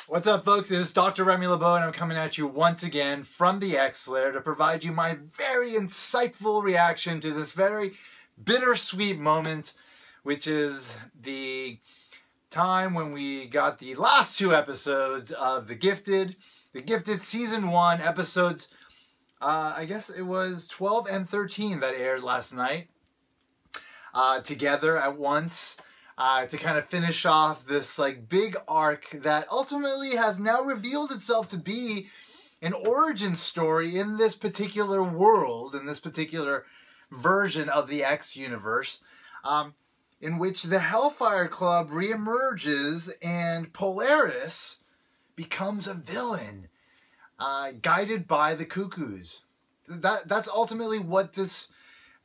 What's up, folks? It is Dr. Remy LeBeau, and I'm coming at you once again from the X-Lair to provide you my very insightful reaction to this very bittersweet moment, which is the time when we got the last two episodes of The Gifted Season 1 episodes, I guess it was 12 and 13 that aired last night, together at once. To kind of finish off this big arc that ultimately has now revealed itself to be an origin story in this particular world, in this particular version of the X universe, in which the Hellfire Club reemerges and Polaris becomes a villain, guided by the Cuckoos. That's ultimately what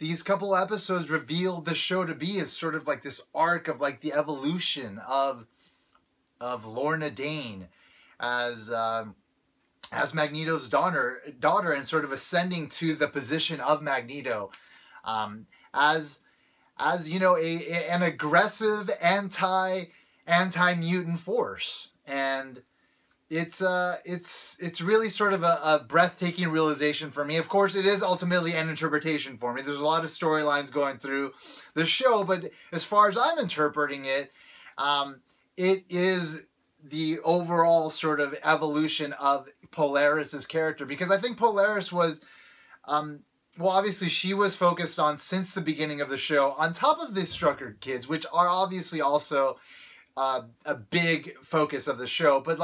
these couple episodes revealed the show to be, is sort of like this arc of the evolution of Lorna Dane as Magneto's daughter and sort of ascending to the position of Magneto, as you know, an aggressive anti-mutant force. And it's really sort of a breathtaking realization for me. Of course, it is ultimately an interpretation for me. There's a lot of storylines going through the show, but as far as I'm interpreting it, it is the overall sort of evolution of Polaris's character. Because I think Polaris was, well, obviously she was focused on, since the beginning of the show, on top of the Strucker kids, which are obviously also a big focus of the show, but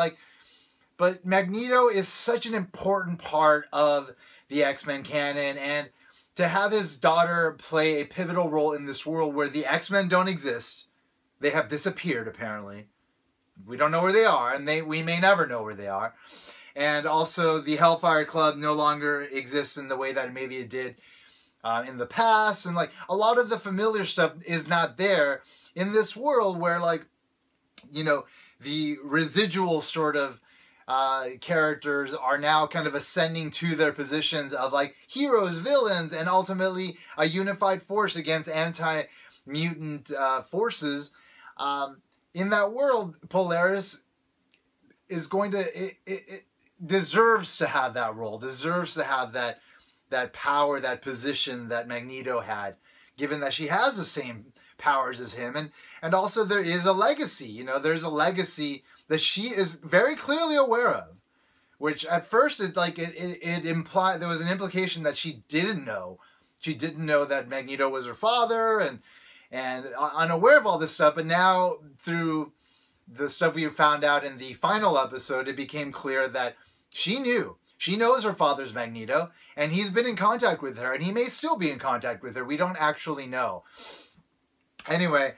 Magneto is such an important part of the X-Men canon, and to have his daughter play a pivotal role in this world where the X-Men don't exist, they have disappeared apparently. We don't know where they are, and we may never know where they are. And also the Hellfire Club no longer exists in the way that maybe it did in the past, and a lot of the familiar stuff is not there in this world where you know, the residual sort of characters are now kind of ascending to their positions of heroes, villains, and ultimately a unified force against anti-mutant forces. In that world, Polaris is going to, it deserves to have that role, deserves to have that power, that position that Magneto had, given that she has the same powers as him. And also there is a legacy, you know, there's a legacy that she is very clearly aware of, which at first it implied, there was an implication that she didn't know. She didn't know that Magneto was her father, and unaware of all this stuff. But now, through the stuff we found out in the final episode, it became clear that she knew. She knows her father's Magneto, and he's been in contact with her, and he may still be in contact with her. We don't actually know. Anyway,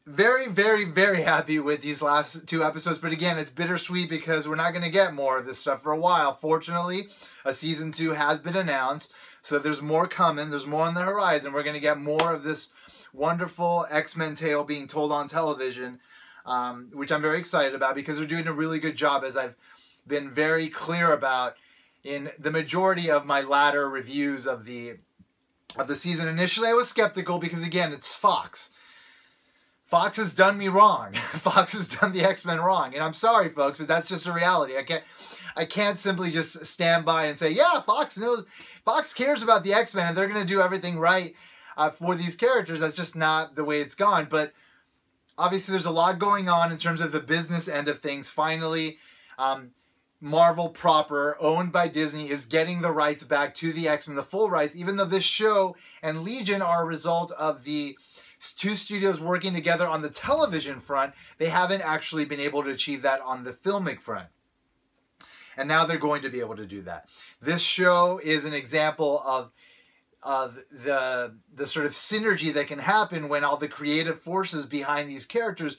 very, very, very happy with these last two episodes. But again, it's bittersweet because we're not going to get more of this stuff for a while. Fortunately, a season 2 has been announced, so there's more coming. There's more on the horizon. We're going to get more of this wonderful X-Men tale being told on television, which I'm very excited about because they're doing a really good job, as I've been very clear about in the majority of my latter reviews of the season. Initially, I was skeptical because, again, it's Fox. Fox has done me wrong. Fox has done the X-Men wrong. And I'm sorry, folks, but that's just a reality. I can't simply just stand by and say, yeah, Fox cares about the X-Men and they're going to do everything right for these characters. That's just not the way it's gone. But obviously there's a lot going on in terms of the business end of things. Finally, Marvel proper, owned by Disney, is getting the rights back to the X-Men, the full rights, even though this show and Legion are a result of the two studios working together on the television front. They haven't actually been able to achieve that on the filmic front. And now they're going to be able to do that. This show is an example of the sort of synergy that can happen when all the creative forces behind these characters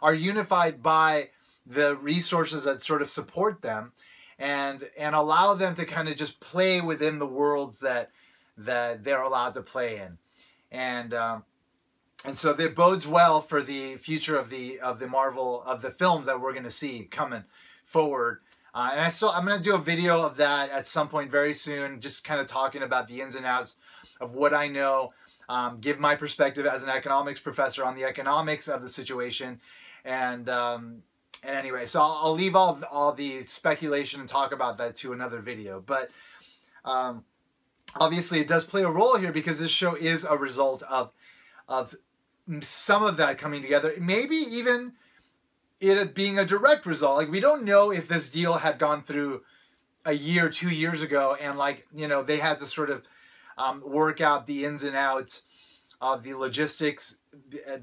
are unified by the resources that sort of support them, and allow them to kind of just play within the worlds that they're allowed to play in. And so that bodes well for the future of the Marvel, of the films that we're going to see coming forward. And I'm going to do a video of that at some point very soon, just kind of talking about the ins and outs of what I know, give my perspective as an economics professor on the economics of the situation, and And anyway, so I'll leave all the speculation and talk about that to another video. But obviously, it does play a role here because this show is a result of some of that coming together. Maybe even it being a direct result. Like, we don't know if this deal had gone through a year, 2 years ago, and like, you know, they had to sort of work out the ins and outs of the logistics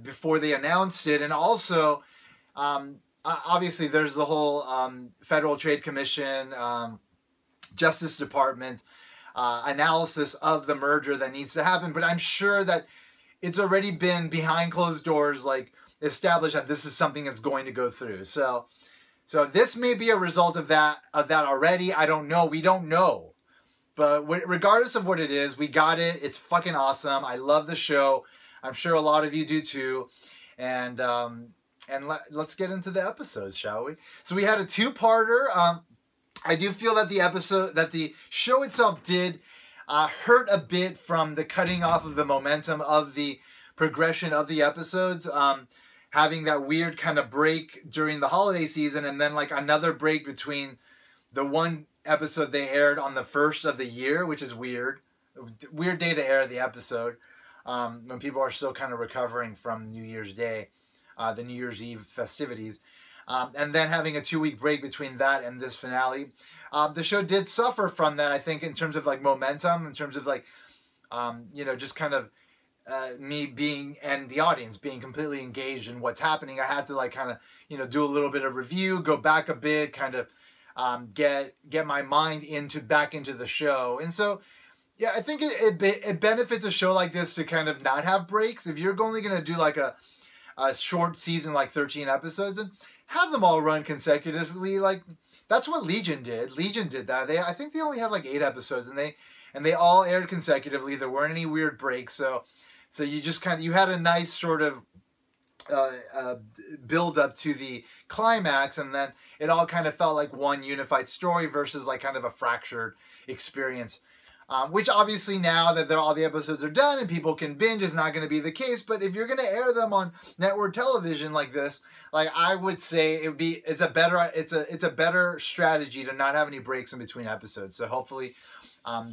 before they announced it. And also, obviously, there's the whole Federal Trade Commission, Justice Department analysis of the merger that needs to happen. But I'm sure that it's already been behind closed doors, like, established that this is something that's going to go through. So this may be a result of that already. I don't know. We don't know. But regardless of what it is, we got it. It's fucking awesome. I love the show. I'm sure a lot of you do too. And let's get into the episodes, shall we? So we had a two-parter. I do feel that the show itself did hurt a bit from the cutting off of the momentum of the progression of the episodes. Having that weird kind of break during the holiday season, and then like another break between the one episode they aired on the first of the year, which is weird. Weird day to air the episode when people are still kind of recovering from New Year's Day, the New Year's Eve festivities. And then having a 2-week break between that and this finale. The show did suffer from that, I think, in terms of like momentum, in terms of like, you know, just kind of me being, and the audience being completely engaged in what's happening. I had to like kind of, you know, do a little bit of review, go back a bit, kind of get my mind back into the show. And so, yeah, I think it benefits a show like this to kind of not have breaks. If you're only going to do like a short season, like 13 episodes, and have them all run consecutively, like that's what Legion did. Legion did that. I think they only had like 8 episodes, and they all aired consecutively. There weren't any weird breaks, so you just kind of, you had a nice sort of build up to the climax, and then it all kind of felt like one unified story versus like kind of a fractured experience. Which obviously now that all the episodes are done and people can binge is not going to be the case. But if you're going to air them on network television like this, like I would say it's a better strategy to not have any breaks in between episodes. So hopefully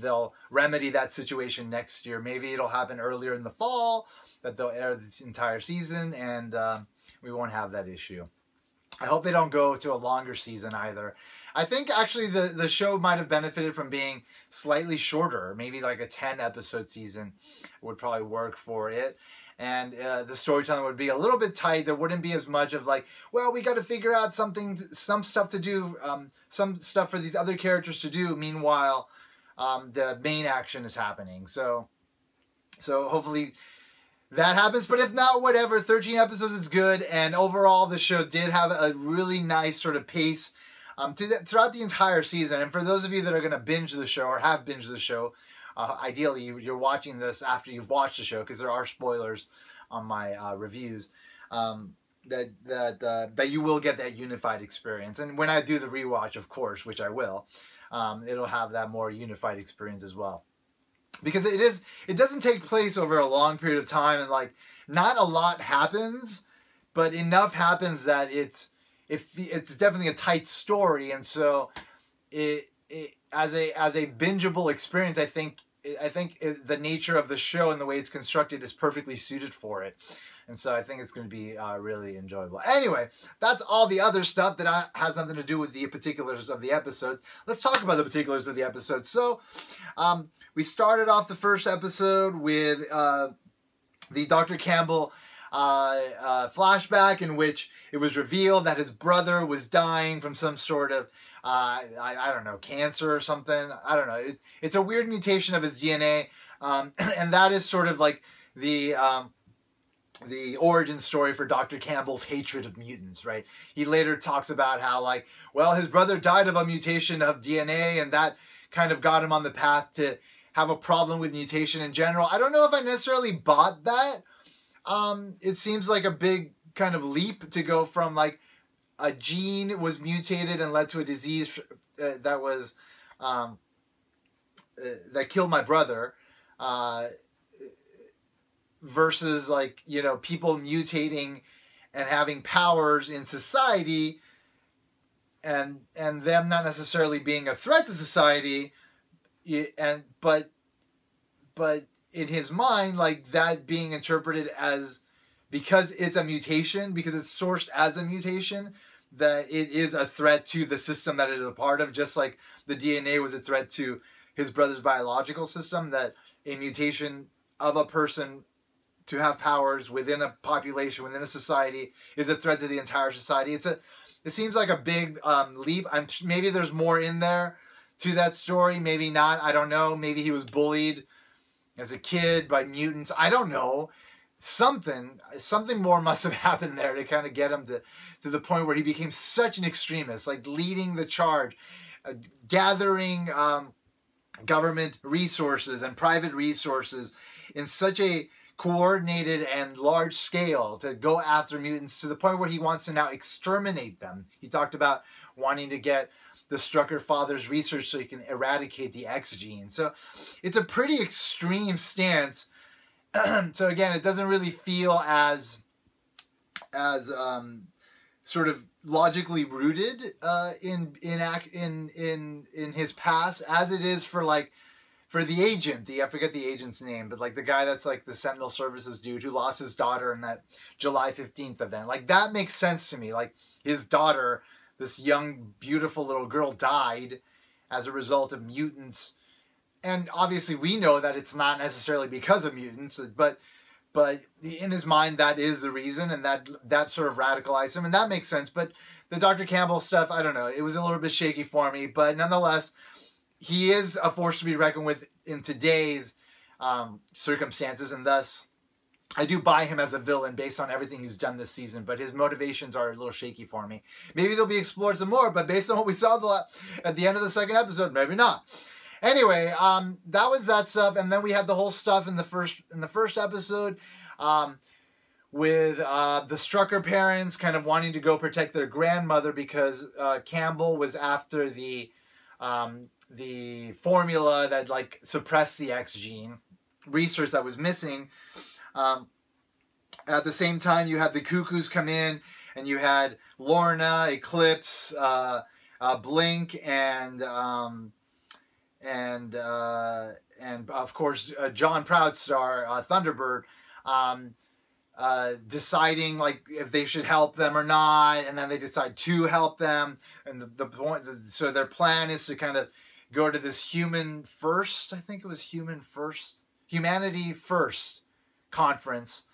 they'll remedy that situation next year. Maybe it'll happen earlier in the fall, that they'll air this entire season, and we won't have that issue. I hope they don't go to a longer season either. I think actually the show might have benefited from being slightly shorter. Maybe like a 10-episode season would probably work for it. And the storytelling would be a little bit tight. There wouldn't be as much of like, well, we got to figure out some stuff to do, some stuff for these other characters to do. Meanwhile, the main action is happening. So hopefully that happens. But if not, whatever. 13 episodes is good. And overall, the show did have a really nice sort of pace throughout the entire season. And for those of you that are going to binge the show or have binged the show, ideally you're watching this after you've watched the show, because there are spoilers on my reviews, that you will get that unified experience. And when I do the rewatch, of course, which I will, it'll have that more unified experience as well. Because it doesn't take place over a long period of time, and like not a lot happens, but enough happens that it's definitely a tight story. And so it as a bingeable experience, I think the nature of the show and the way it's constructed is perfectly suited for it. And so I think it's going to be really enjoyable. Anyway, that's all the other stuff that has nothing to do with the particulars of the episode. Let's talk about the particulars of the episode. So we started off the first episode with the Dr. Campbell flashback, in which it was revealed that his brother was dying from some sort of I don't know, cancer or something. I don't know. It's a weird mutation of his DNA, and that is sort of like the origin story for Dr. Campbell's hatred of mutants, right? He later talks about how, like, well, his brother died of a mutation of DNA, and that kind of got him on the path to have a problem with mutation in general. I don't know if I necessarily bought that. It seems like a big kind of leap to go from like a gene was mutated and led to a disease that was that killed my brother, versus like, you know, people mutating and having powers in society and them not necessarily being a threat to society, but in his mind, like that being interpreted as, because it's a mutation, because it's sourced as a mutation, that it is a threat to the system that it is a part of, just like the DNA was a threat to his brother's biological system, that a mutation of a person to have powers within a population, within a society, is a threat to the entire society. It seems like a big leap. Maybe there's more in there to that story, maybe not, I don't know. Maybe he was bullied as a kid by mutants, I don't know. Something more must have happened there to kind of get him to the point where he became such an extremist, like leading the charge, gathering government resources and private resources in such a coordinated and large scale to go after mutants, to the point where he wants to now exterminate them. He talked about wanting to get the Strucker father's research so he can eradicate the X gene. So it's a pretty extreme stance. So again, it doesn't really feel as sort of logically rooted in his past as it is for the agent. I forget the agent's name, but like the guy that's like the Sentinel Services dude who lost his daughter in that July 15th event. Like that makes sense to me. Like his daughter, this young, beautiful little girl, died as a result of mutants. And obviously we know that it's not necessarily because of mutants, but in his mind that is the reason, and that sort of radicalized him, and that makes sense. But the Dr. Campbell stuff, I don't know, it was a little bit shaky for me, but nonetheless, he is a force to be reckoned with in today's circumstances, and thus I do buy him as a villain based on everything he's done this season, but his motivations are a little shaky for me. Maybe they'll be explored some more, but based on what we saw at the end of the second episode, maybe not. Anyway, that was that stuff, and then we had the whole stuff in the first episode with the Strucker parents kind of wanting to go protect their grandmother because Campbell was after the formula that like suppressed the X gene, research that was missing. At the same time, you had the Cuckoos come in, and you had Lorna, Eclipse, Blink, and of course John Proudstar, Thunderbird, deciding like if they should help them or not, and then they decide to help them, and so their plan is to kind of go to this humanity first conference,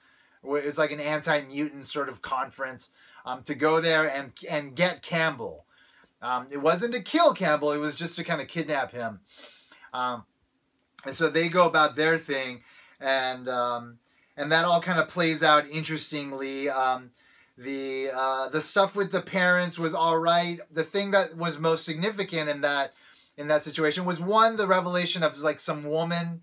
where it's like an anti-mutant sort of conference, to go there and get Campbell. It wasn't to kill Campbell, it was just to kind of kidnap him. And so they go about their thing, and that all kind of plays out interestingly. The stuff with the parents was all right. The thing that was most significant in that situation was, one, the revelation of like some woman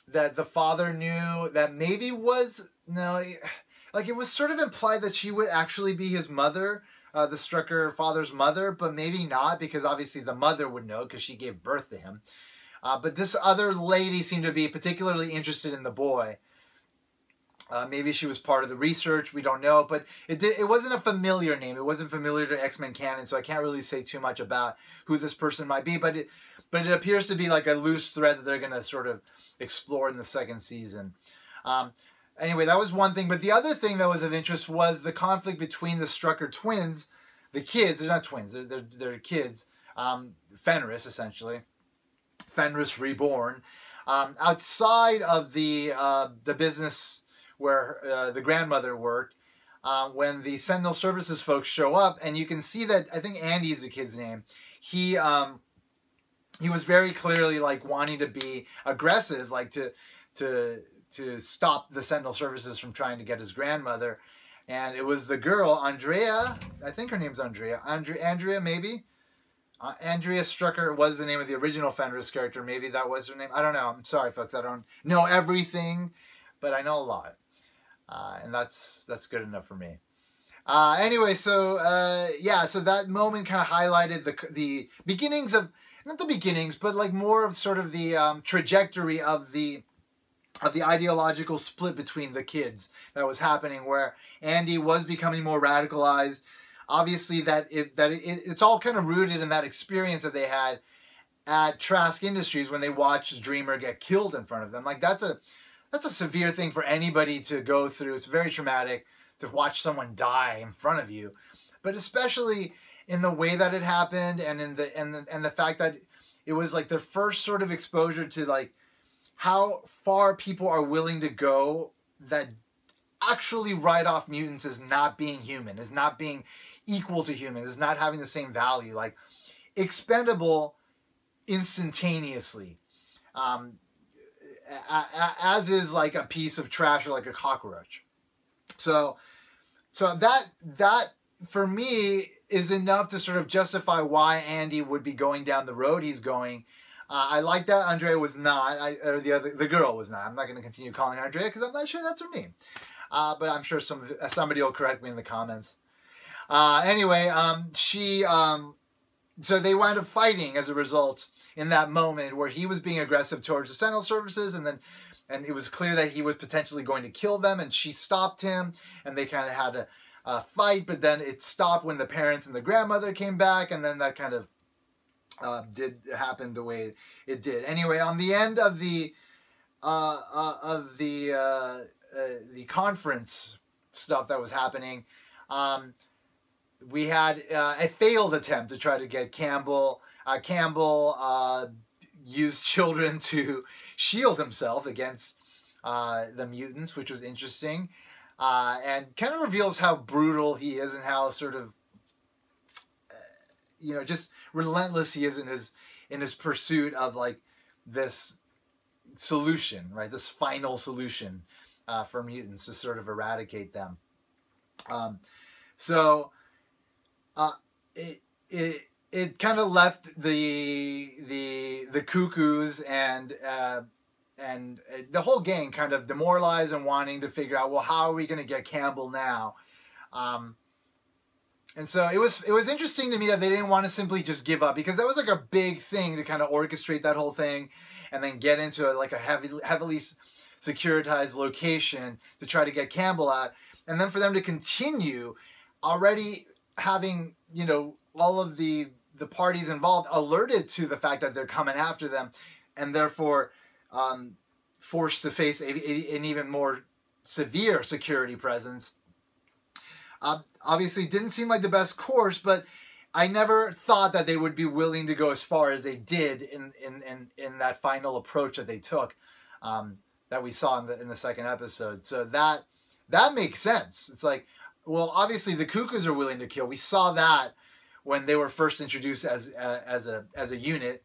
that the father knew that maybe was, like it was sort of implied that she would actually be his mother, the Strucker father's mother, but maybe not, because obviously the mother would know because she gave birth to him. But this other lady seemed to be particularly interested in the boy. Maybe she was part of the research, we don't know, but it wasn't a familiar name. It wasn't familiar to X-Men canon, so I can't really say too much about who this person might be, but it appears to be like a loose thread that they're going to sort of explore in the second season. Anyway, that was one thing, but the other thing that was of interest was the conflict between the Strucker twins, the kids. They're not twins, they're kids, Fenris, essentially, Fenris Reborn, outside of the business where the grandmother worked, when the Sentinel Services folks show up, and you can see that, I think Andy is the kid's name, he was very clearly like wanting to be aggressive, like to stop the Sentinel Services from trying to get his grandmother. And it was the girl, Andrea, I think her name's Andrea, maybe? Andrea Strucker was the name of the original Fenris character. Maybe that was her name. I don't know. I'm sorry, folks. I don't know everything, but I know a lot. And that's good enough for me. Anyway, so so that moment kind of highlighted the beginnings of, not the beginnings, but like more of sort of the trajectory of the ideological split between the kids that was happening, where Andy was becoming more radicalized. obviously it's all kind of rooted in that experience that they had at Trask Industries when they watched Dreamer get killed in front of them. Like that's a severe thing for anybody to go through. It's very traumatic to watch someone die in front of you, but especially in the way that it happened, and in the fact that it was like their first sort of exposure to like how far people are willing to go that actually write off mutants as not being human, as not being equal to humans, as not having the same value, like expendable instantaneously, as is like a piece of trash or like a cockroach. So that for me is enough to sort of justify why Andy would be going down the road he's going. I like that Andrea was not, or the girl was not. I'm not going to continue calling her Andrea because I'm not sure that's her name. But I'm sure somebody will correct me in the comments. Anyway, so they wound up fighting as a result in that moment where he was being aggressive towards the Sentinel services, and it was clear that he was potentially going to kill them, and she stopped him, and they kind of had a fight, but then it stopped when the parents and the grandmother came back, and then that kind of did happen the way it did. Anyway, on the end of the conference stuff that was happening, we had a failed attempt to try to get Campbell. Campbell used children to shield himself against the mutants, which was interesting, and kind of reveals how brutal he is and how sort of just relentless he is in his pursuit of like this solution, right? This final solution for mutants to sort of eradicate them. It kind of left the Cuckoos and the whole gang kind of demoralized and wanting to figure out, well, how are we going to get Campbell now? And so it was interesting to me that they didn't want to simply just give up, because that was like a big thing to kind of orchestrate that whole thing and then get into a heavily securitized location to try to get Campbell out. And then for them to continue already having, all of the parties involved alerted to the fact that they're coming after them, and therefore forced to face an even more severe security presence. Obviously didn't seem like the best course, but I never thought that they would be willing to go as far as they did in that final approach that they took, that we saw in the second episode. So that makes sense. It's like, well, obviously the Cuckoos are willing to kill. We saw that when they were first introduced as a unit.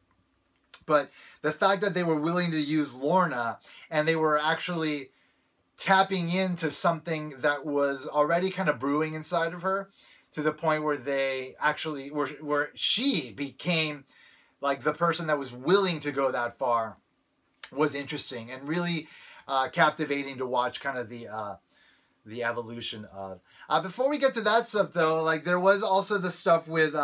But the fact that they were willing to use Lorna, and they were actually tapping into something that was already kind of brewing inside of her, to the point where they actually where she became like the person that was willing to go that far, was interesting and really captivating to watch kind of the evolution of. Before we get to that stuff though, like there was also the stuff with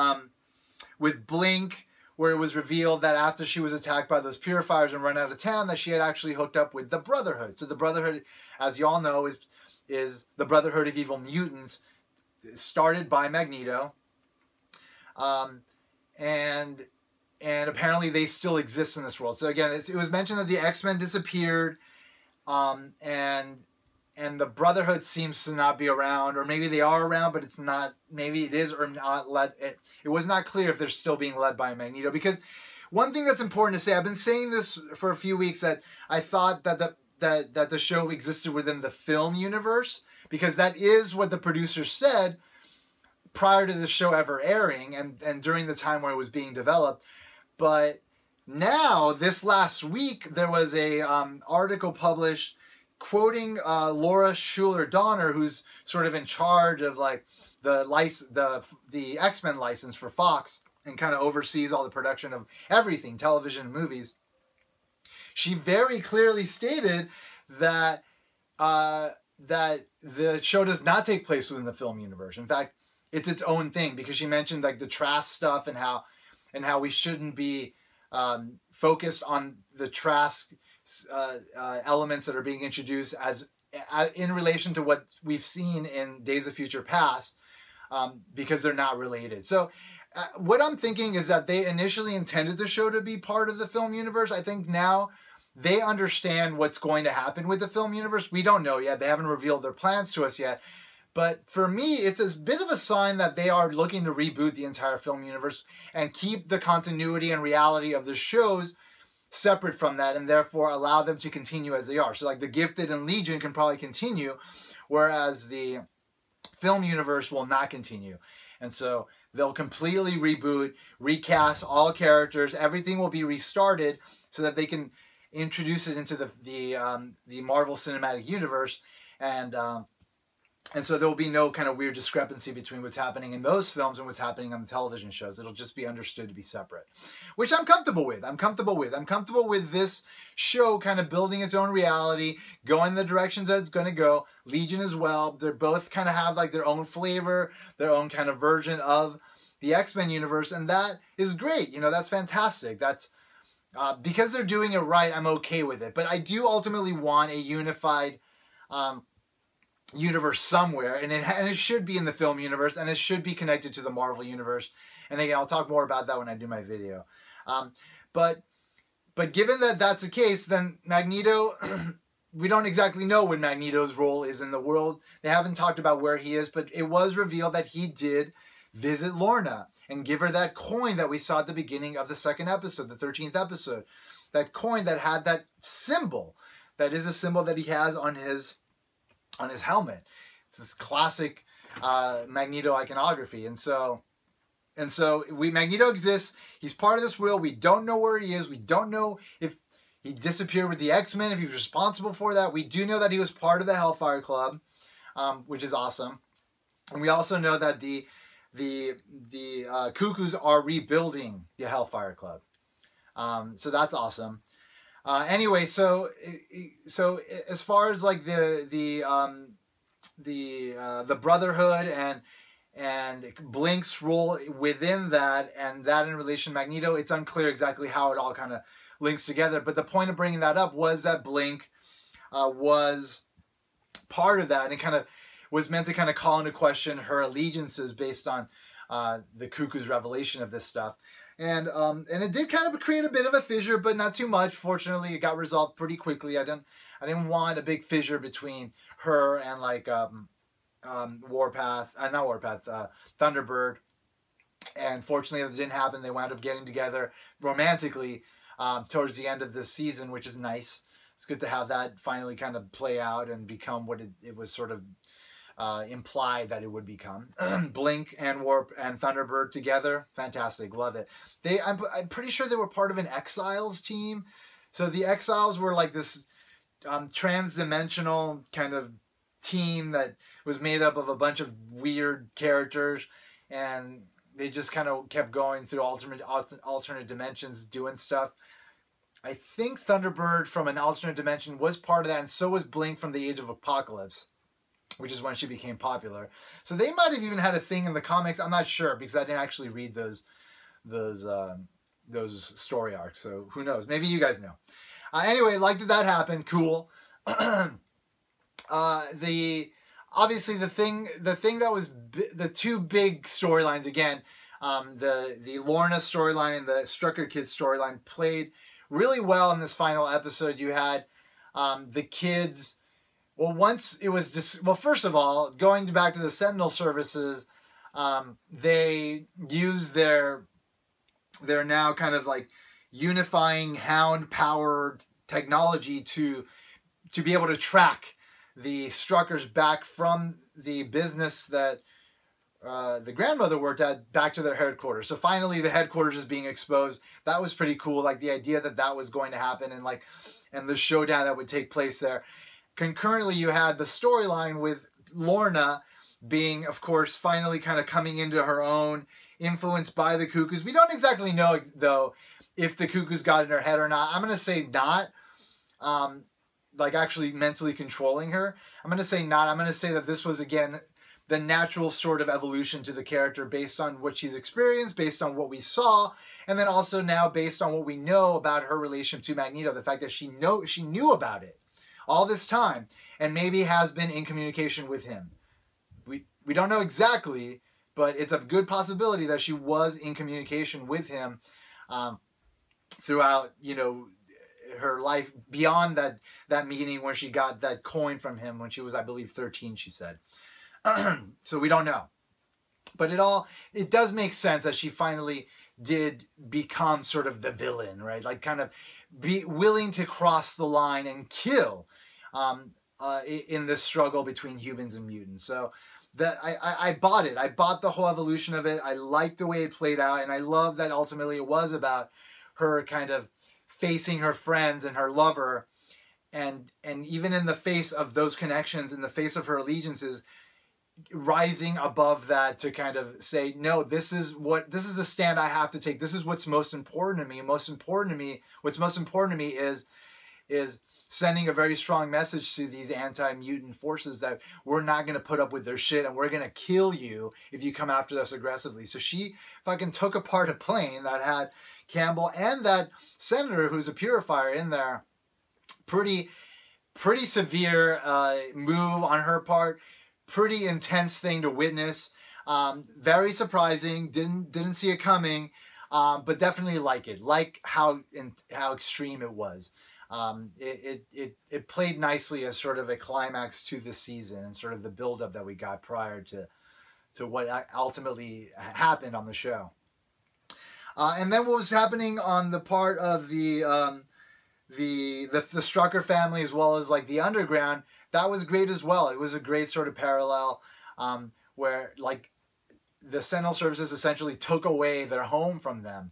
Blink, where it was revealed that after she was attacked by those purifiers and run out of town, that she had actually hooked up with the Brotherhood. So the Brotherhood, as you all know, is the Brotherhood of Evil Mutants, started by Magneto. And apparently they still exist in this world. So again, it was mentioned that the X-Men disappeared, and the Brotherhood seems to not be around, or maybe they are around, but it's not, maybe it is or not led. It was not clear if they're still being led by Magneto, because one thing that's important to say, I've been saying this for a few weeks, that I thought that the show existed within the film universe, because that is what the producers said prior to the show ever airing and during the time where it was being developed. But now, this last week, there was a article published quoting Laura Schuler Donner, who's sort of in charge of like the X-Men license for Fox, and kind of oversees all the production of everything, television and movies. She very clearly stated that that the show does not take place within the film universe. In fact, it's its own thing, because she mentioned like the Trask stuff and how we shouldn't be focused on the Trask elements that are being introduced as in relation to what we've seen in Days of Future Past, because they're not related. So what I'm thinking is that they initially intended the show to be part of the film universe. I think now they understand what's going to happen with the film universe. We don't know yet. They haven't revealed their plans to us yet. But for me, it's a bit of a sign that they are looking to reboot the entire film universe and keep the continuity and reality of the shows separate from that, and therefore allow them to continue as they are. So like The Gifted and Legion can probably continue, whereas the film universe will not continue. And so they'll completely reboot, recast all characters, everything will be restarted so that they can introduce it into the Marvel Cinematic Universe, and so there will be no kind of weird discrepancy between what's happening in those films and what's happening on the television shows. It'll just be understood to be separate, which I'm comfortable with. I'm comfortable with this show kind of building its own reality, going the directions that it's going to go. Legion as well. They're both kind of have like their own flavor, their own kind of version of the X-Men universe, and that is great. You know, that's fantastic. That's because they're doing it right, I'm okay with it. But I do ultimately want a unified universe somewhere, and it should be in the film universe, and it should be connected to the Marvel universe. And again, I'll talk more about that when I do my video. But given that that's the case, then Magneto, we don't exactly know what Magneto's role is in the world. They haven't talked about where he is, but it was revealed that he did visit Lorna and give her that coin that we saw at the beginning of the second episode, the 13th episode. That coin that had that symbol. That is a symbol that he has on his helmet. It's this classic Magneto iconography. And so Magneto exists. He's part of this world. We don't know where he is. We don't know if he disappeared with the X-Men, if he was responsible for that. We do know that he was part of the Hellfire Club, which is awesome. And we also know that the Cuckoos are rebuilding the Hellfire Club. So that's awesome. Anyway, so as far as like the Brotherhood and Blink's role within that, and that in relation to Magneto, it's unclear exactly how it all kind of links together. But the point of bringing that up was that Blink was part of that, and it kind of was meant to kind of call into question her allegiances based on the Cuckoo's revelation of this stuff. And it did kind of create a bit of a fissure, but not too much. Fortunately, it got resolved pretty quickly. I didn't want a big fissure between her and like Thunderbird. And fortunately, that didn't happen. They wound up getting together romantically towards the end of this season, which is nice. It's good to have that finally kind of play out and become what it was sort of implied that it would become. Blink and Warp and Thunderbird together, fantastic, love it. I'm pretty sure they were part of an Exiles team. So the Exiles were like this trans-dimensional kind of team that was made up of a bunch of weird characters, and they just kind of kept going through alternate dimensions doing stuff. I think Thunderbird from an alternate dimension was part of that, and so was Blink from the Age of Apocalypse, which is when she became popular. So they might have even had a thing in the comics. I'm not sure because I didn't actually read those story arcs. So who knows? Maybe you guys know. Anyway, like that happened. Cool. Obviously the thing that was the two big storylines again, the Lorna storyline and the Strucker Kids storyline played really well in this final episode. You had the kids. Well, once it was just, well, first of all, going back to the Sentinel services, they used their now kind of like unifying hound powered technology to be able to track the Struckers back from the business that the grandmother worked at back to their headquarters. So finally the headquarters is being exposed. That was pretty cool. Like the idea that was going to happen and the showdown that would take place there. Concurrently, you had the storyline with Lorna being, of course, finally kind of coming into her own, influenced by the Cuckoos. We don't exactly know, though, if the Cuckoos got in her head or not. I'm going to say not, like actually mentally controlling her. I'm going to say not. I'm going to say that this was, again, the natural sort of evolution to the character based on what she's experienced, based on what we saw, and then also now based on what we know about her relation to Magneto, the fact that she knew about it all this time, and maybe has been in communication with him. We don't know exactly, but it's a good possibility that she was in communication with him throughout, you know, her life beyond that meeting where she got that coin from him when she was, I believe, 13, she said. So we don't know. But it does make sense that she finally did become sort of the villain, right? Like kind of be willing to cross the line and kill in this struggle between humans and mutants. So that I bought it. I bought the whole evolution of it. I liked the way it played out, and I love that ultimately it was about her kind of facing her friends and her lover, and even in the face of those connections, in the face of her allegiances, rising above that to kind of say, no, this is the stand I have to take. This is what's most important to me. What's most important to me is sending a very strong message to these anti-mutant forces that we're not going to put up with their shit, and we're going to kill you if you come after us aggressively. So she fucking took apart a plane that had Campbell and that senator who's a purifier in there. Pretty severe move on her part. Pretty intense thing to witness. Very surprising. Didn't see it coming, but definitely like it. Like how extreme it was. It played nicely as sort of a climax to the season and sort of the buildup that we got prior to what ultimately happened on the show. And then what was happening on the part of the Strucker family, as well as like the underground, that was great as well. It was a great sort of parallel where like the Sentinel services essentially took away their home from them.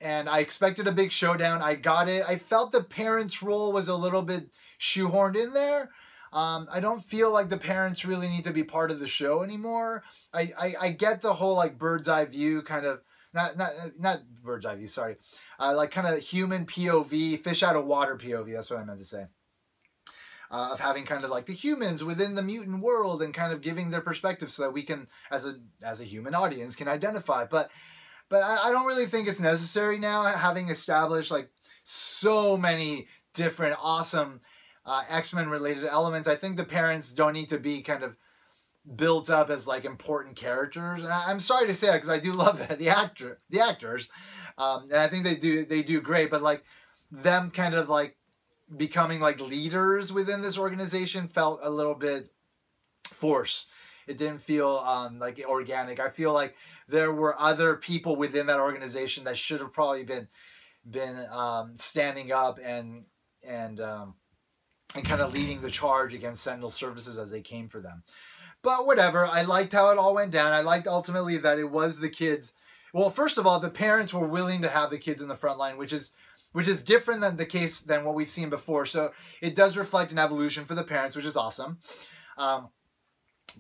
And I expected a big showdown. I got it. I felt the parents' role was a little bit shoehorned in there. I don't feel like the parents really need to be part of the show anymore. I get the whole like bird's eye view kind of, not bird's eye view, sorry. Like kind of human POV, fish out of water POV, that's what I meant to say. Of having kind of like the humans within the mutant world and kind of giving their perspective so that we can, as a human audience, can identify. But I don't really think it's necessary now, having established like so many different awesome X-Men related elements. I think the parents don't need to be kind of built up as like important characters. And I'm sorry to say that because I do love the actors, and I think they do great. But like them kind of like becoming like leaders within this organization felt a little bit forced. It didn't feel like organic. I feel like there were other people within that organization that should have probably been standing up and kind of leading the charge against Sentinel services as they came for them. But whatever, I liked how it all went down. I liked ultimately that it was the kids. Well, first of all, the parents were willing to have the kids in the front line, which is different than the case than what we've seen before. So it does reflect an evolution for the parents, which is awesome.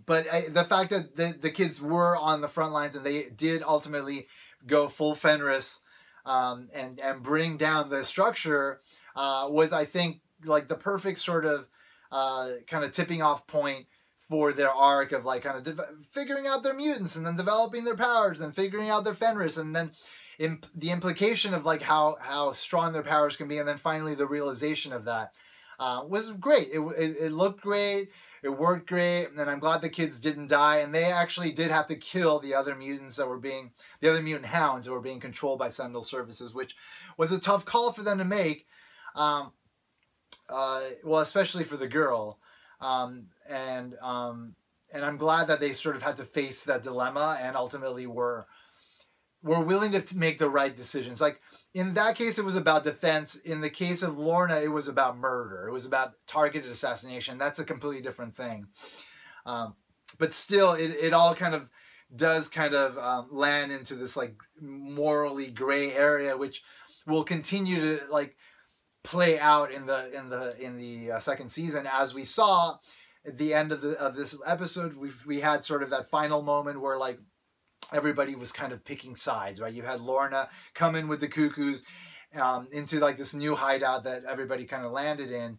But the fact that the kids were on the front lines and they did ultimately go full Fenris and bring down the structure was, I think, like the perfect sort of kind of tipping off point for their arc of like kind of figuring out their mutants and then developing their powers and figuring out their Fenris and then the implication of like how strong their powers can be and then finally the realization of that was great. It looked great. It worked great, and I'm glad the kids didn't die, and they actually did have to kill the other mutants the other mutant hounds that were being controlled by Sentinel services, which was a tough call for them to make. Well, especially for the girl, and I'm glad that they sort of had to face that dilemma and ultimately were willing to make the right decisions. Like in that case, it was about defense. In the case of Lorna, it was about murder. It was about targeted assassination. That's a completely different thing. But still, it all kind of does kind of land into this like morally gray area, which will continue to like play out in the second season, as we saw at the end of this episode. We had sort of that final moment where like everybody was kind of picking sides, right? You had Lorna come in with the Cuckoos into like this new hideout that everybody kind of landed in,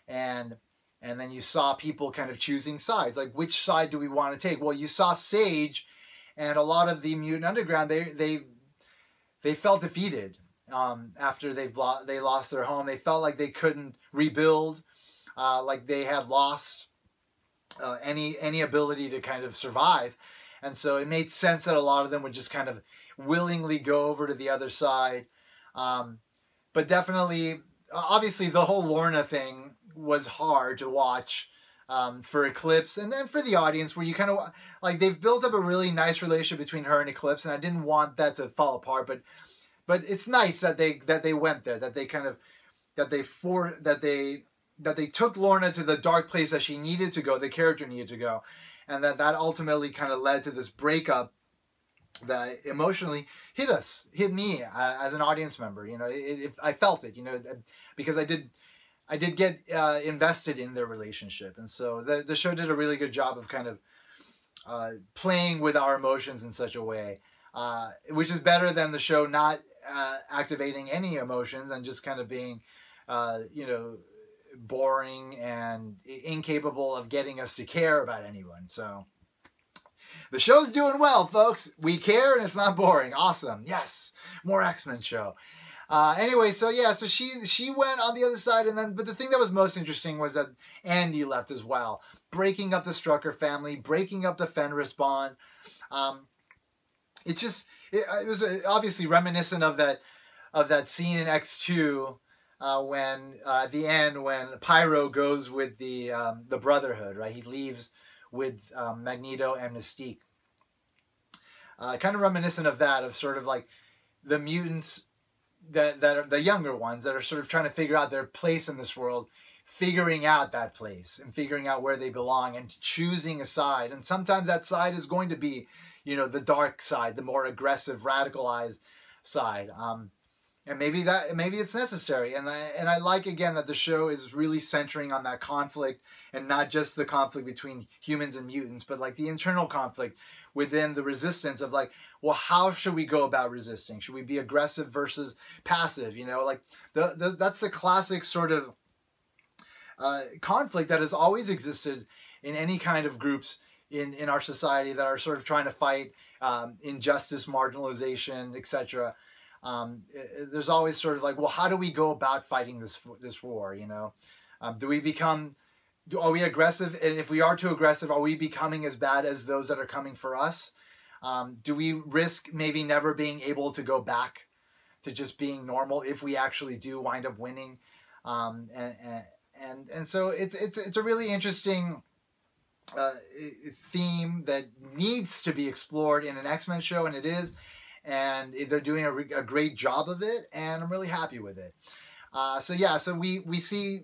and then you saw people kind of choosing sides, like which side do we want to take? Well, you saw Sage and a lot of the Mutant Underground, they felt defeated after they lost their home. They felt like they couldn't rebuild, like they had lost any ability to kind of survive. And so it made sense that a lot of them would just kind of willingly go over to the other side. But definitely, obviously, the whole Lorna thing was hard to watch for Eclipse and then for the audience, where you kind of like they've built up a really nice relationship between her and Eclipse, and I didn't want that to fall apart. But it's nice that they went there, that they kind of that they took Lorna to the dark place that she needed to go, the character needed to go, and that ultimately kind of led to this breakup that emotionally hit me as an audience member. You know, I felt it, you know, because I did get invested in their relationship, and so the show did a really good job of kind of playing with our emotions in such a way, which is better than the show not activating any emotions and just kind of being, you know, boring and incapable of getting us to care about anyone. So the show's doing well, folks. We care and it's not boring. Awesome. Yes. More X-Men show. Anyway, so yeah, so she went on the other side, and then, but the thing that was most interesting was that Andy left as well, breaking up the Strucker family, breaking up the Fenris bond. It was obviously reminiscent of that scene in X2 when at the end when Pyro goes with the Brotherhood, right? He leaves with Magneto and Mystique. Kind of reminiscent of that, of sort of like the mutants that are the younger ones that are sort of trying to figure out their place in this world, figuring out that place and figuring out where they belong and choosing a side. And sometimes that side is going to be, you know, the dark side, the more aggressive, radicalized side. And maybe it's necessary. And I like, again, that the show is really centering on that conflict, and not just the conflict between humans and mutants, but like the internal conflict within the resistance of like, well, how should we go about resisting? Should we be aggressive versus passive? You know, like that's the classic sort of conflict that has always existed in any kind of groups in our society that are sort of trying to fight injustice, marginalization, etc. There's always sort of like, well, how do we go about fighting this war? You know, are we aggressive? And if we are too aggressive, are we becoming as bad as those that are coming for us? Do we risk maybe never being able to go back to just being normal if we actually do wind up winning? And so it's a really interesting theme that needs to be explored in an X-Men show, and it is. And they're doing a great job of it, and I'm really happy with it. So we see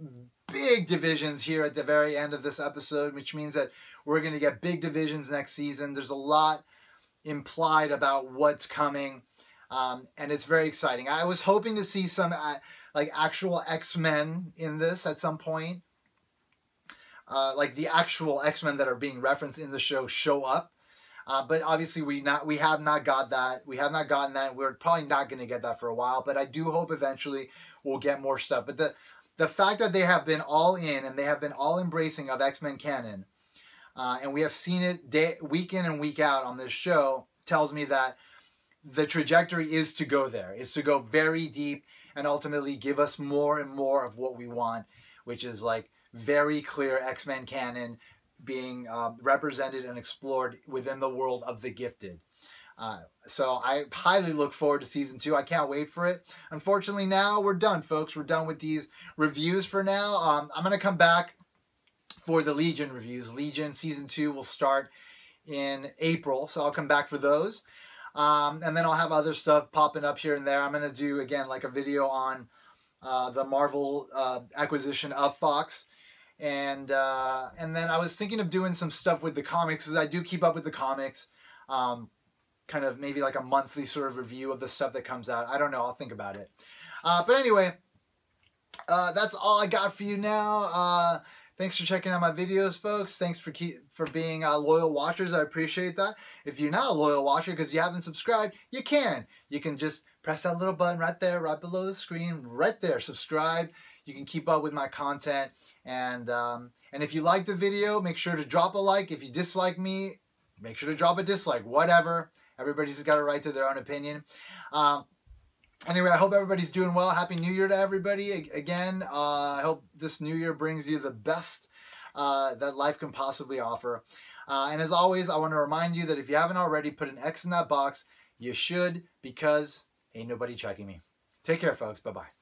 big divisions here at the very end of this episode, which means that we're going to get big divisions next season. There's a lot implied about what's coming, and it's very exciting. I was hoping to see some like actual X-Men in this at some point, like the actual X-Men that are being referenced in the show up. But obviously we have not got that. We have not gotten that. We're probably not going to get that for a while. But I do hope eventually we'll get more stuff. But the fact that they have been all in and they have been all embracing of X-Men canon, and we have seen it week in and week out on this show, tells me that the trajectory is to go there, is to go very deep and ultimately give us more and more of what we want, which is like very clear X-Men canon being represented and explored within the world of the Gifted. So I highly look forward to season 2. I can't wait for it. Unfortunately, now we're done, folks. We're done with these reviews for now. I'm going to come back for the Legion reviews. Legion season 2 will start in April, so I'll come back for those. And then I'll have other stuff popping up here and there. I'm going to do, again, like a video on the Marvel acquisition of Fox. And then I was thinking of doing some stuff with the comics, because I do keep up with the comics. Kind of maybe like a monthly sort of review of the stuff that comes out. I don't know. I'll think about it. But anyway, that's all I got for you now. Thanks for checking out my videos, folks. Thanks for being loyal watchers. I appreciate that. If you're not a loyal watcher because you haven't subscribed, you can. You can just press that little button right there, right below the screen, right there. Subscribe. You can keep up with my content. And if you like the video, make sure to drop a like. If you dislike me, make sure to drop a dislike. Whatever. Everybody's got a right to their own opinion. Anyway, I hope everybody's doing well. Happy New Year to everybody. Again, I hope this New Year brings you the best that life can possibly offer. And as always, I want to remind you that if you haven't already, put an X in that box. You should, because ain't nobody checking me. Take care, folks. Bye-bye.